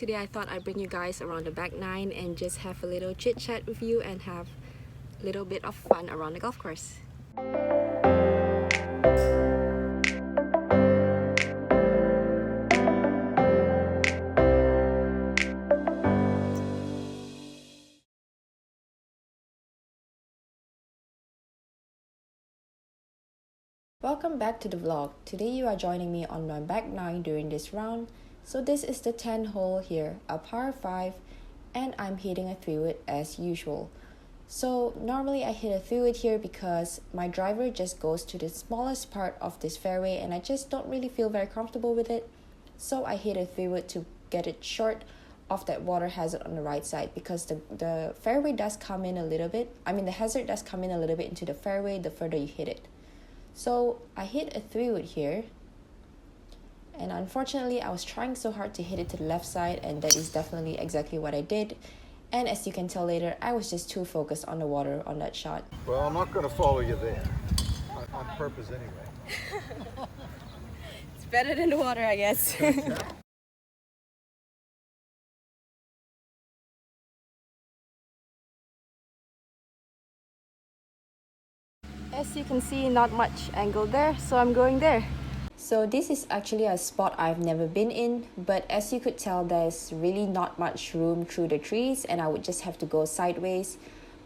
Today I thought I'd bring you guys around the back nine and just have a little chit chat with you and have a little bit of fun around the golf course. Welcome back to the vlog. Today you are joining me on my back nine during this round. So this is the 10th hole here, a par 5, and I'm hitting a 3-wood as usual. So normally I hit a 3-wood here because my driver just goes to the smallest part of this fairway and I just don't really feel very comfortable with it. So I hit a 3-wood to get it short of that water hazard on the right side, because the fairway does come in a little bit. The hazard does come in a little bit into the fairway the further you hit it. So I hit a 3-wood here, and unfortunately I was trying so hard to hit it to the left side, and that is definitely exactly what I did. And as you can tell later, I was just too focused on the water on that shot. Well, I'm not going to follow you there, on purpose anyway. It's better than the water, I guess. As you can see, not much angle there, so I'm going there. So this is actually a spot I've never been in, but as you could tell, there's really not much room through the trees and I would just have to go sideways.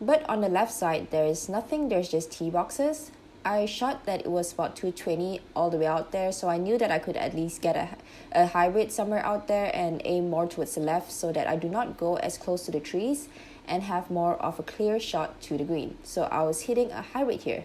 But on the left side, there is nothing, there's just tee boxes. I shot that it was about 220 all the way out there, so I knew that I could at least get a hybrid somewhere out there and aim more towards the left so that I do not go as close to the trees and have more of a clear shot to the green. So I was hitting a hybrid here.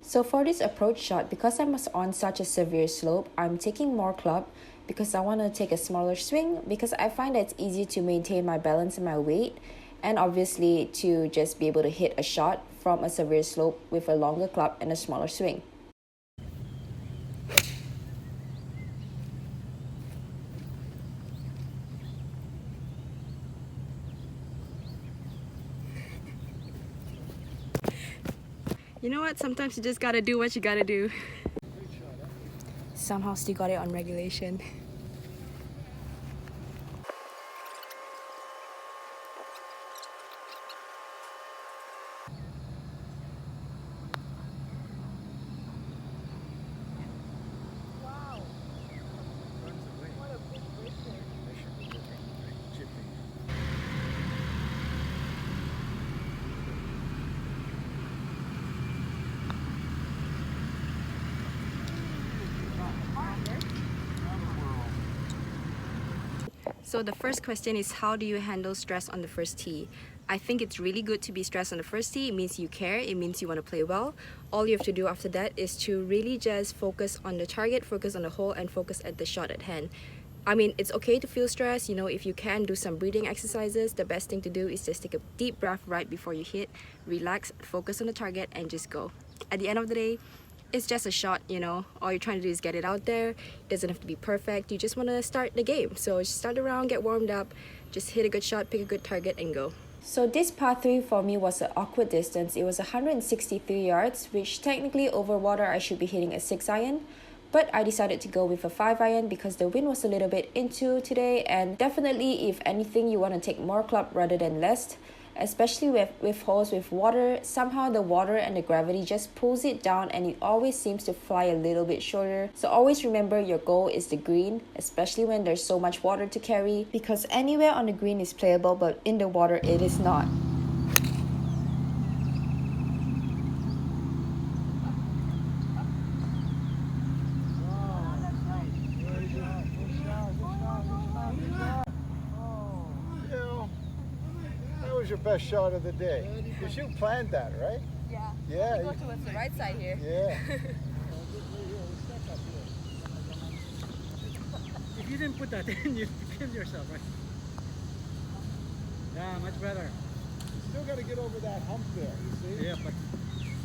So for this approach shot, because I was on such a severe slope, I'm taking more club because I want to take a smaller swing, because I find that it's easier to maintain my balance and my weight, and obviously to just be able to hit a shot from a severe slope with a longer club and a smaller swing. You know what? Sometimes you just gotta do what you gotta do. Somehow still got it on regulation. So the first question is, how do you handle stress on the first tee? I think it's really good to be stressed on the first tee. It means you care, it means you want to play well. All you have to do after that is to really just focus on the target, focus on the hole, and focus at the shot at hand. It's okay to feel stressed. If you can do some breathing exercises, the best thing to do is just take a deep breath right before you hit, relax, focus on the target, and just go. At the end of the day, it's just a shot, all you're trying to do is get it out there. It doesn't have to be perfect. You just want to start the game. So just start around, get warmed up, just hit a good shot, pick a good target, and go. So this par 3 for me was an awkward distance. It was 163 yards, which technically over water I should be hitting a 6-iron. But I decided to go with a 5-iron because the wind was a little bit into today, and definitely if anything you want to take more club rather than less. Especially with holes with water, somehow the water and the gravity just pulls it down and it always seems to fly a little bit shorter. So always remember your goal is the green, especially when there's so much water to carry, because anywhere on the green is playable, but in the water it is not. Your best shot of the day, because you planned that, right? Yeah. Yeah. Go towards the right side here. Yeah. If you didn't put that in, you'd kill yourself, right? Yeah, much better. get over that hump there, you see? Yeah, but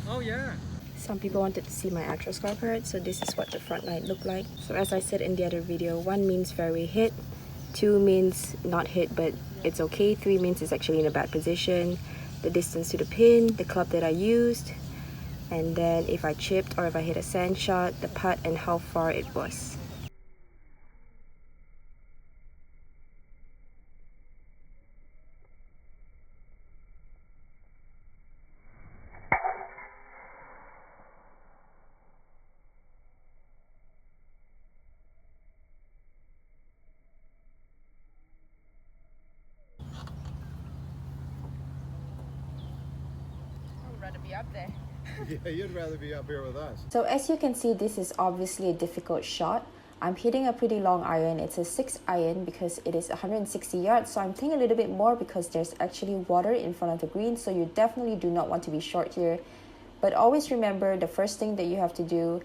oh yeah. Some people wanted to see my actual score card, so this is what the front line looked like. So as I said in the other video, 1 means very hit, 2 means not hit but it's okay, 3 means it's actually in a bad position, the distance to the pin, the club that I used, and then if I chipped or if I hit a sand shot, the putt and how far it was. I'd rather be up there. Yeah, you'd rather be up here with us. So as you can see, this is obviously a difficult shot. I'm hitting a pretty long iron. It's a 6 iron because it is 160 yards. So I'm thinking a little bit more because there's actually water in front of the green. So you definitely do not want to be short here. But always remember, the first thing that you have to do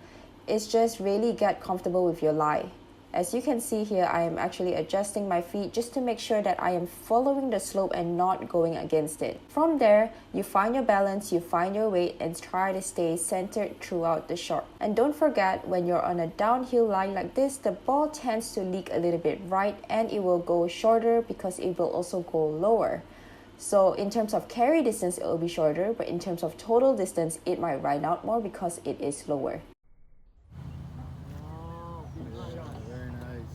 is just really get comfortable with your lie. As you can see here, I am actually adjusting my feet just to make sure that I am following the slope and not going against it. From there, you find your balance, you find your weight, and try to stay centered throughout the shot. And don't forget, when you're on a downhill line like this, the ball tends to leak a little bit right and it will go shorter because it will also go lower. So in terms of carry distance, it will be shorter, but in terms of total distance, it might ride out more because it is lower. Very nice.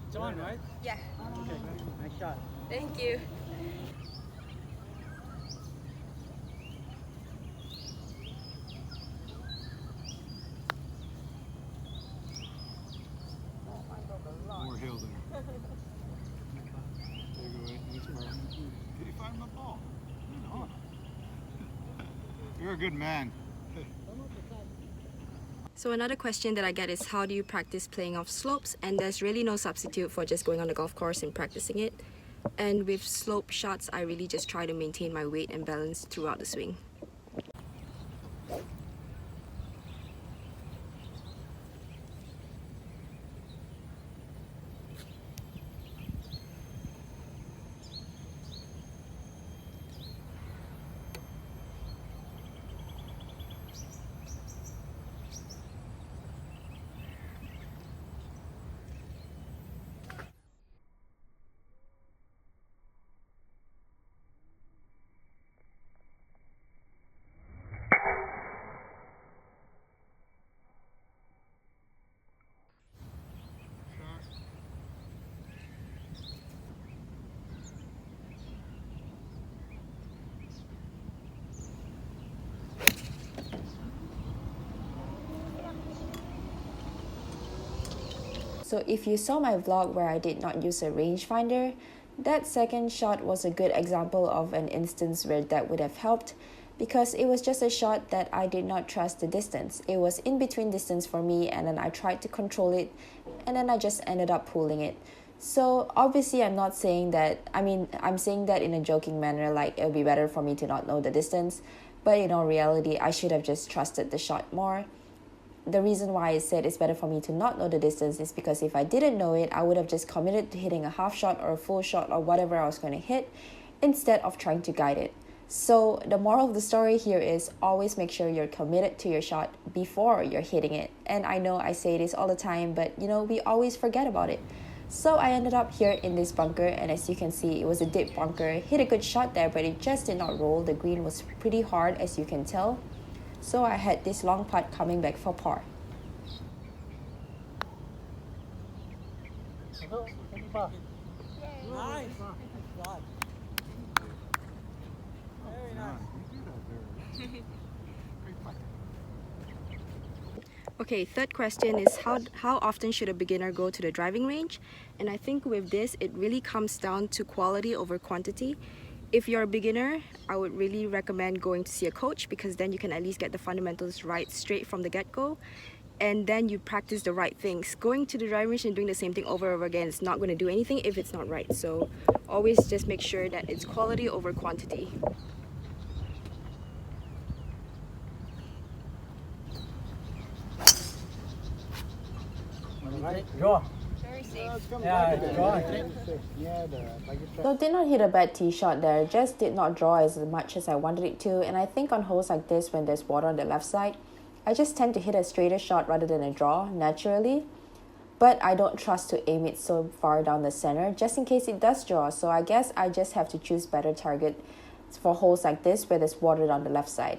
It's on, right? Yeah. Okay, nice shot. Thank you. More hill there. There you go, nice ball. Did he find the ball? No. You're a good man. So another question that I get is, how do you practice playing off slopes? And there's really no substitute for just going on the golf course and practicing it. And with slope shots, I really just try to maintain my weight and balance throughout the swing. So if you saw my vlog where I did not use a rangefinder, that second shot was a good example of an instance where that would have helped, because it was just a shot that I did not trust the distance. It was in between distance for me, and then I tried to control it, and then I just ended up pulling it. So obviously I'm not saying that, I'm saying that in a joking manner, like it'll be better for me to not know the distance, but in all reality, I should have just trusted the shot more. The reason why I said it's better for me to not know the distance is because if I didn't know it, I would have just committed to hitting a half shot or a full shot or whatever I was going to hit instead of trying to guide it. So the moral of the story here is always make sure you're committed to your shot before you're hitting it. And I know I say this all the time, but we always forget about it. So I ended up here in this bunker, and as you can see, it was a deep bunker. Hit a good shot there, but it just did not roll. The green was pretty hard, as you can tell. So I had this long putt coming back for par. Nice. Very nice. Okay, third question is how often should a beginner go to the driving range? And I think with this, it really comes down to quality over quantity. If you're a beginner, I would really recommend going to see a coach, because then you can at least get the fundamentals right straight from the get-go, and then you practice the right things. Going to the driving range and doing the same thing over and over again is not going to do anything if it's not right. So always just make sure that it's quality over quantity. All right, draw. Very Yeah, it's gone. So did not hit a bad tee shot there, just did not draw as much as I wanted it to, and I think on holes like this when there's water on the left side, I just tend to hit a straighter shot rather than a draw naturally. But I don't trust to aim it so far down the center just in case it does draw, so I guess I just have to choose better target for holes like this where there's water on the left side.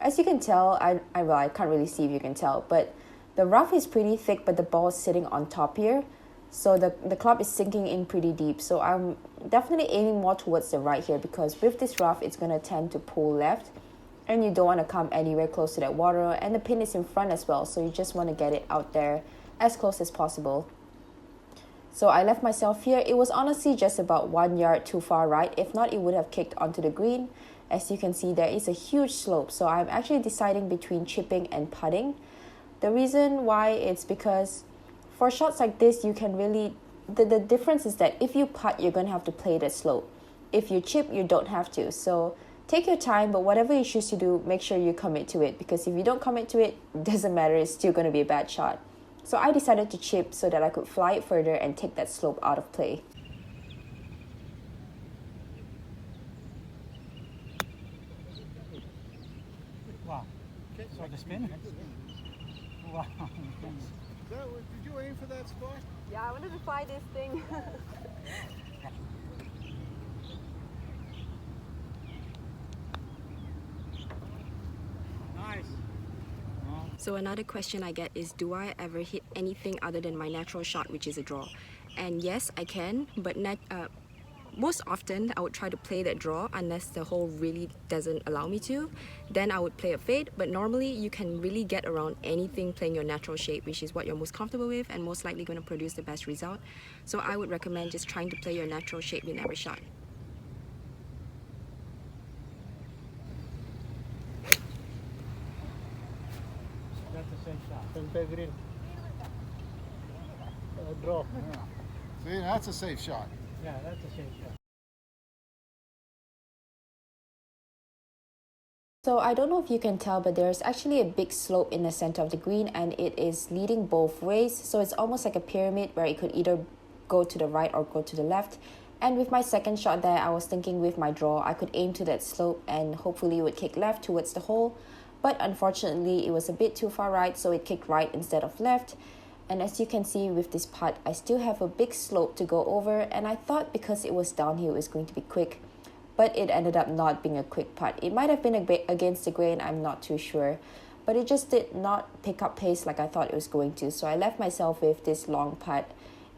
As you can tell, I can't really see if you can tell, but the rough is pretty thick but the ball is sitting on top here. So the club is sinking in pretty deep. So I'm definitely aiming more towards the right here because with this rough, it's going to tend to pull left. And you don't want to come anywhere close to that water. And the pin is in front as well. So you just want to get it out there as close as possible. So I left myself here. It was honestly just about 1 yard too far right. If not, it would have kicked onto the green. As you can see, there is a huge slope. So I'm actually deciding between chipping and putting. The reason why it's because for shots like this, you can really, the difference is that if you putt, you're going to have to play that slope. If you chip, you don't have to. So take your time, but whatever you choose to do, make sure you commit to it. Because if you don't commit to it, it doesn't matter, it's still going to be a bad shot. So I decided to chip so that I could fly it further and take that slope out of play. Wow. So the spin? Wow. Did you aim for that spot? Yeah, I wanted to fly this thing. Nice. So another question I get is, do I ever hit anything other than my natural shot, which is a draw? And yes, I can, but most often I would try to play that draw unless the hole really doesn't allow me to. Then I would play a fade, but normally you can really get around anything playing your natural shape, which is what you're most comfortable with and most likely going to produce the best result. So I would recommend just trying to play your natural shape in every shot. That's a safe shot. Center green. Draw. See, that's a safe shot. Yeah, that's a safe shot. So I don't know if you can tell, but there's actually a big slope in the center of the green and it is leading both ways. So it's almost like a pyramid where it could either go to the right or go to the left. And with my second shot there, I was thinking with my draw, I could aim to that slope and hopefully it would kick left towards the hole. But unfortunately, it was a bit too far right, so it kicked right instead of left. And as you can see with this putt, I still have a big slope to go over, and I thought because it was downhill it was going to be quick, but it ended up not being a quick putt. It might have been against the grain, I'm not too sure, but it just did not pick up pace like I thought it was going to. So I left myself with this long putt,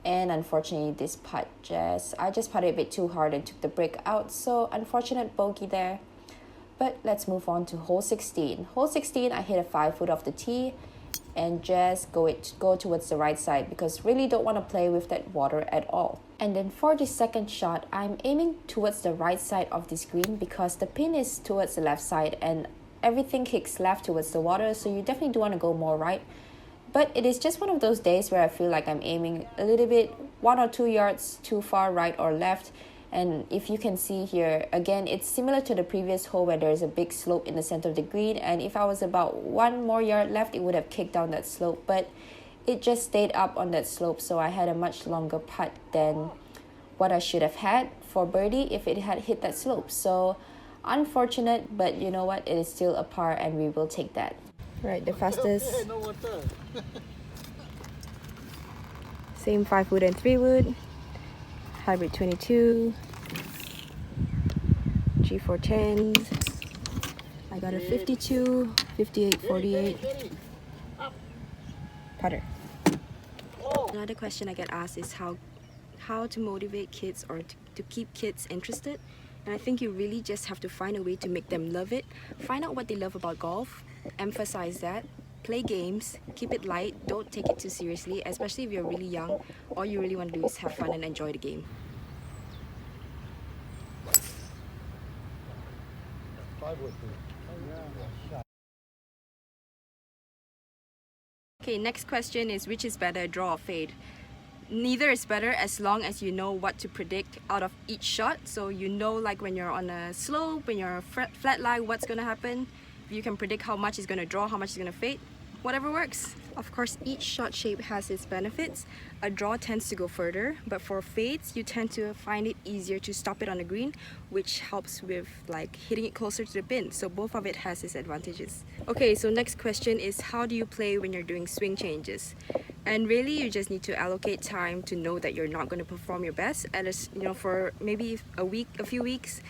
and unfortunately this putt I just putted a bit too hard and took the break out, so unfortunate bogey there. But let's move on to hole 16. Hole 16, I hit a 5 foot off the tee and just go towards the right side because really don't want to play with that water at all. And then for the second shot, I'm aiming towards the right side of this green because the pin is towards the left side and everything kicks left towards the water, so you definitely do want to go more right. But it is just one of those days where I feel like I'm aiming a little bit 1 or 2 yards too far right or left. And if you can see here, again, it's similar to the previous hole where there is a big slope in the center of the green. And if I was about 1 more yard left, it would have kicked down that slope. But it just stayed up on that slope. So I had a much longer putt than what I should have had for birdie if it had hit that slope. So unfortunate, but you know what? It is still a par and we will take that. Right, the fastest. Okay, no water. Same 5 wood and 3 wood. Hybrid 22. G410s. I got a 52, 58, 48. Putter. Another question I get asked is how to motivate kids or to keep kids interested. And I think you really just have to find a way to make them love it. Find out what they love about golf. Emphasize that. Play games. Keep it light. Don't take it too seriously, especially if you're really young. All you really want to do is have fun and enjoy the game. 5 wood. Okay, next question is, which is better, draw or fade? Neither is better as long as you know what to predict out of each shot. So you know, like when you're on a slope, when you're flat lie, what's going to happen. You can predict how much is going to draw, how much is going to fade. Whatever works. Of course, each shot shape has its benefits. A draw tends to go further, but for fades, you tend to find it easier to stop it on the green, which helps with like hitting it closer to the pin. So both of it has its advantages. Okay, so next question is, how do you play when you're doing swing changes? And really, you just need to allocate time to know that you're not going to perform your best, and it's, you know, for maybe a week, a few weeks,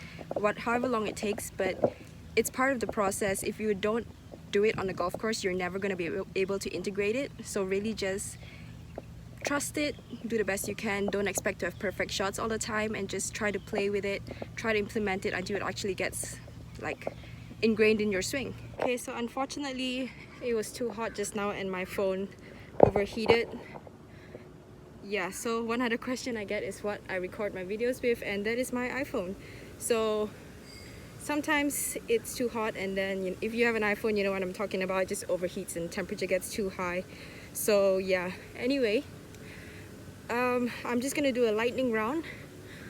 however long it takes. But it's part of the process. If you don't do it on the golf course, you're never going to be able to integrate it. So really just trust it, do the best you can, don't expect to have perfect shots all the time, and just try to play with it, try to implement it until it actually gets like ingrained in your swing. Okay, so unfortunately it was too hot just now and my phone overheated. Yeah, so one other question I get is what I record my videos with, and that is my iPhone. So sometimes it's too hot, and then if you have an iPhone, you know what I'm talking about, it just overheats and temperature gets too high. So yeah, anyway, I'm just gonna do a lightning round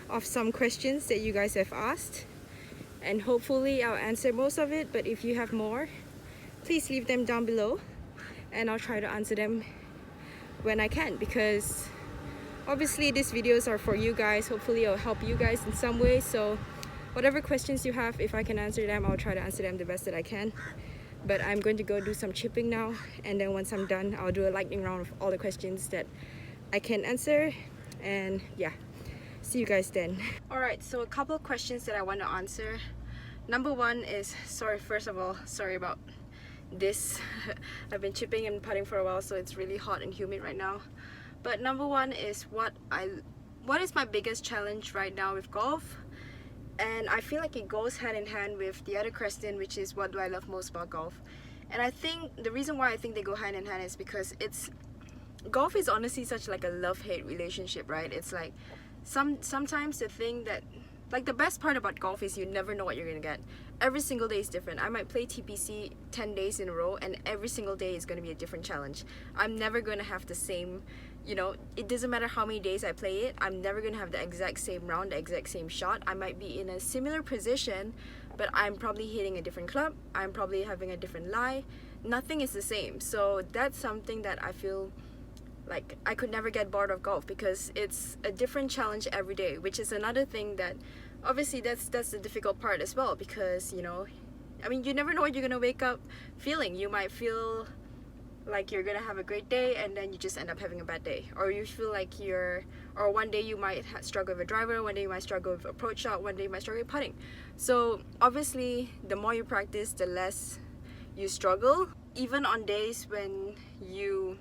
of some questions that you guys have asked, and hopefully I'll answer most of it, but if you have more, please leave them down below and I'll try to answer them when I can, because obviously these videos are for you guys. Hopefully it'll help you guys in some way. So whatever questions you have, if I can answer them, I'll try to answer them the best that I can. But I'm going to go do some chipping now, and then once I'm done, I'll do a lightning round of all the questions that I can answer. And yeah, see you guys then. Alright, so a couple of questions that I want to answer. Number one is, first of all, sorry about this. I've been chipping and putting for a while, so it's really hot and humid right now. But number one is what is my biggest challenge right now with golf? And I feel like it goes hand in hand with the other question, which is what do I love most about golf? And I think the reason why I think they go hand in hand is because golf is honestly such like a love-hate relationship, right? It's like sometimes the thing that, like, the best part about golf is you never know what you're gonna get. Every single day is different. I might play TPC 10 days in a row, and every single day is gonna be a different challenge. I'm never gonna have the same, you know, it doesn't matter how many days I play it, I'm never gonna have the exact same round, the exact same shot. I might be in a similar position, but I'm probably hitting a different club, I'm probably having a different lie. Nothing is the same. So that's something that I feel like I could never get bored of golf, because it's a different challenge every day, which is another thing that obviously that's the difficult part as well, because, you know, I mean, you never know what you're gonna wake up feeling. You might feel like you're gonna have a great day, and then you just end up having a bad day, or you feel like or one day you might struggle with a driver, one day you might struggle with approach shot, one day you might struggle with putting. So obviously the more you practice, the less you struggle. Even on days when you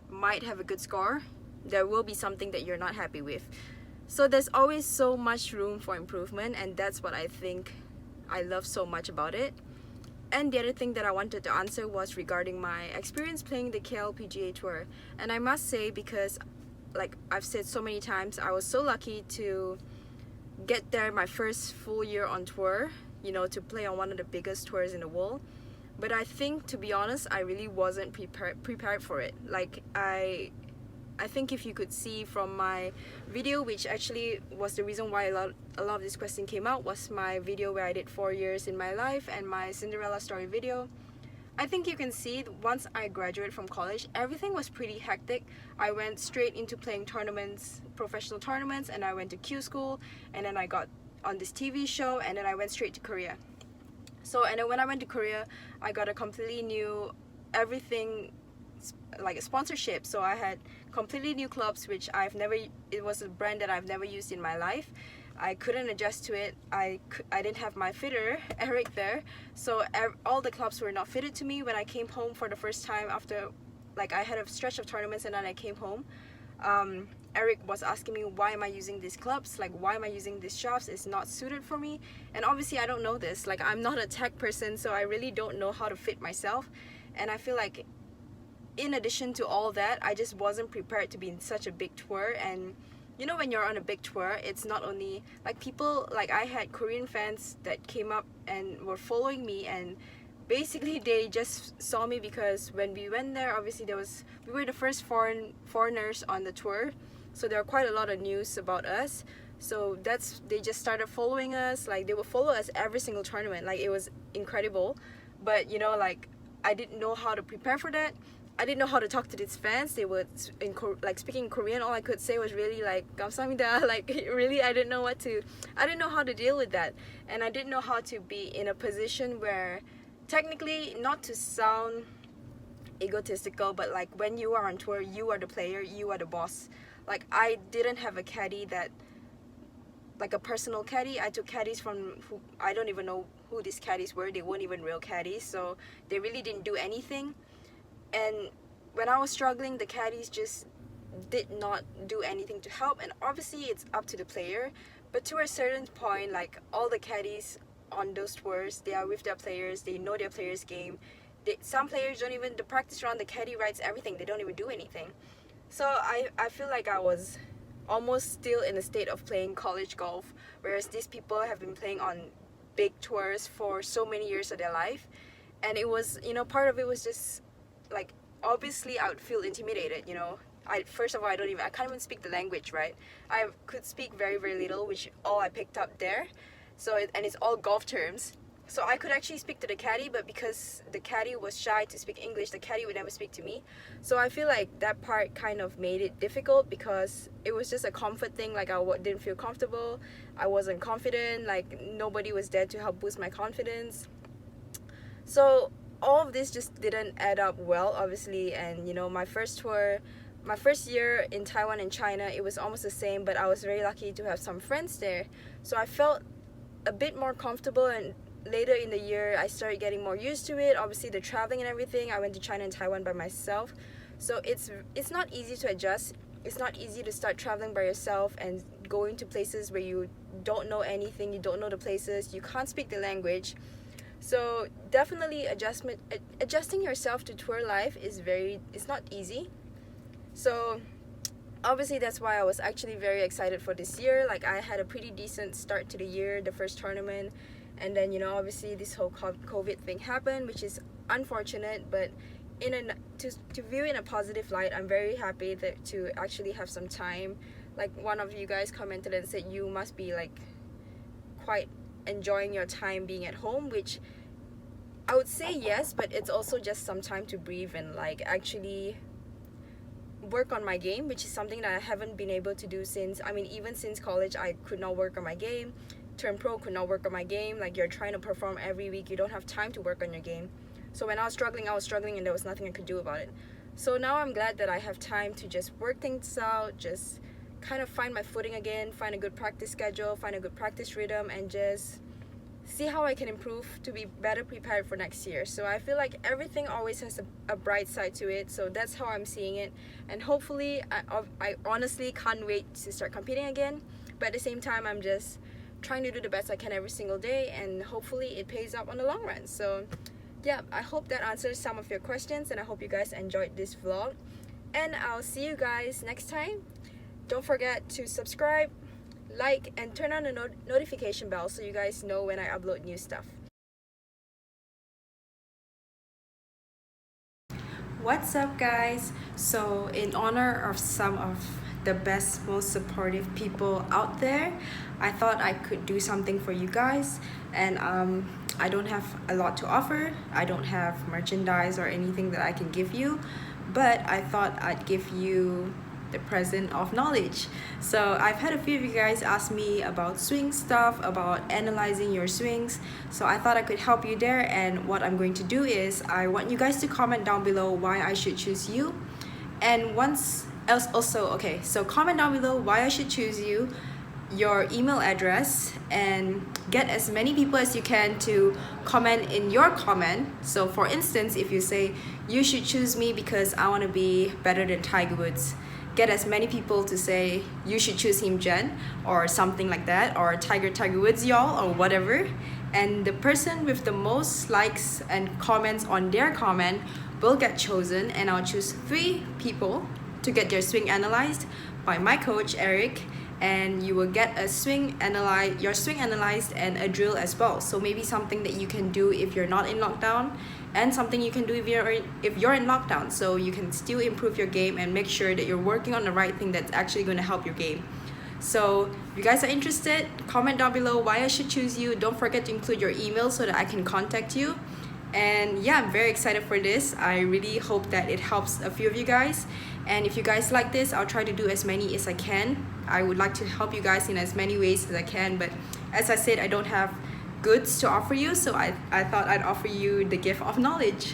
might have a good score, there will be something that you're not happy with. So there's always so much room for improvement, and that's what I think I love so much about it. And the other thing that I wanted to answer was regarding my experience playing the KLPGA Tour. And I must say, because like I've said so many times, I was so lucky to get there my first full year on tour, you know, to play on one of the biggest tours in the world. But I think, to be honest, I really wasn't prepared for it. Like I think if you could see from my video, which actually was the reason why a lot of this question came out, was my video where I did 4 years in my life and my Cinderella story video. I think you can see once I graduated from college, everything was pretty hectic. I went straight into playing tournaments, professional tournaments, and I went to Q school, and then I got on this TV show, and then I went straight to Korea. So, and then when I went to Korea, I got a completely new everything, like a sponsorship. So I had completely new clubs, which it was a brand that I've never used in my life. I couldn't adjust to it. I didn't have my fitter, Eric, there. So all the clubs were not fitted to me. When I came home for the first time after, like, I had a stretch of tournaments and then I came home, Eric was asking me, why am I using these clubs? Like, why am I using these shafts? It's not suited for me. And obviously I don't know this. Like, I'm not a tech person, so I really don't know how to fit myself. And I feel like in addition to all that, I just wasn't prepared to be in such a big tour. And you know, when you're on a big tour, it's not only like people, like I had Korean fans that came up and were following me, and basically they just saw me because when we went there, obviously we were the first foreigners on the tour, so there are quite a lot of news about us. So they just started following us. Like, they would follow us every single tournament. Like, it was incredible. But you know, like, I didn't know how to prepare for that. I didn't know how to talk to these fans. They were like speaking Korean. All I could say was really like 감사합니다. Like really, I didn't know how to deal with that, and I didn't know how to be in a position where, technically, not to sound egotistical, but like when you are on tour, you are the player, you are the boss. Like I didn't have a caddy that, like a personal caddy. I took caddies from who I don't even know who these caddies were. They weren't even real caddies, so they really didn't do anything. And when I was struggling, the caddies just did not do anything to help. And obviously it's up to the player, but to a certain point, like all the caddies on those tours, they are with their players, they know their players' game. Some players don't even, the practice round, the caddy writes everything, they don't even do anything. So I feel like I was almost still in a state of playing college golf, whereas these people have been playing on big tours for so many years of their life. And it was, part of it was just like, obviously I would feel intimidated. First of all, I can't even speak the language, right? I could speak very, very little, which all I picked up there. And it's all golf terms. So I could actually speak to the caddy, but because the caddy was shy to speak English, the caddy would never speak to me. So I feel like that part kind of made it difficult, because it was just a comfort thing. Like I didn't feel comfortable, I wasn't confident, like nobody was there to help boost my confidence. So all of this just didn't add up well, obviously. And my first year in Taiwan and China, it was almost the same, but I was very lucky to have some friends there, so I felt a bit more comfortable. And later in the year, I started getting more used to it. Obviously the traveling and everything, I went to China and Taiwan by myself, so it's not easy to adjust. It's not easy to start traveling by yourself and going to places where you don't know anything, you don't know the places, you can't speak the language. So definitely adjusting yourself to tour life it's not easy. So obviously that's why I was actually very excited for this year. Like I had a pretty decent start to the year, the first tournament, and then obviously this whole COVID thing happened, which is unfortunate, but to view in a positive light, I'm very happy to actually have some time. Like one of you guys commented and said you must be like quite enjoying your time being at home, which I would say yes, but it's also just some time to breathe and like actually work on my game, which is something that I haven't been able to do even since college. I could not work on my game. Turn pro, could not work on my game. Like you're trying to perform every week, you don't have time to work on your game. So when I was struggling and there was nothing I could do about it. So now I'm glad that I have time to just work things out, just kind of find my footing again, find a good practice schedule, find a good practice rhythm, and just see how I can improve to be better prepared for next year. So I feel like everything always has a bright side to it, so that's how I'm seeing it. And hopefully, I honestly can't wait to start competing again, but at the same time I'm just trying to do the best I can every single day, and hopefully it pays off on the long run. So yeah, I hope that answers some of your questions, and I hope you guys enjoyed this vlog, and I'll see you guys next time. Don't forget to subscribe, like, and turn on the notification bell so you guys know when I upload new stuff. What's up, guys? So in honor of some of the best, most supportive people out there, I thought I could do something for you guys. And I don't have a lot to offer. I don't have merchandise or anything that I can give you, but I thought I'd give you the present of knowledge. So I've had a few of you guys ask me about swing stuff, about analyzing your swings, so I thought I could help you there. And what I'm going to do is I want you guys to comment down below why I should choose you, and so comment down below why I should choose you, your email address, and get as many people as you can to comment in your comment. So for instance, if you say you should choose me because I want to be better than Tiger Woods, get as many people to say you should choose him, Jen, or something like that, or Tiger Woods, y'all, or whatever. And the person with the most likes and comments on their comment will get chosen, and I'll choose 3 people to get their swing analyzed by my coach Eric, and you will get your swing analyzed and a drill as well. So maybe something that you can do if you're not in lockdown, and something you can do if you're in lockdown, so you can still improve your game and make sure that you're working on the right thing that's actually going to help your game. So if you guys are interested, comment down below why I should choose you. Don't forget to include your email so that I can contact you. And yeah, I'm very excited for this. I really hope that it helps a few of you guys. And if you guys like this, I'll try to do as many as I can. I would like to help you guys in as many ways as I can, but as I said, I don't have goods to offer you, so I thought I'd offer you the gift of knowledge.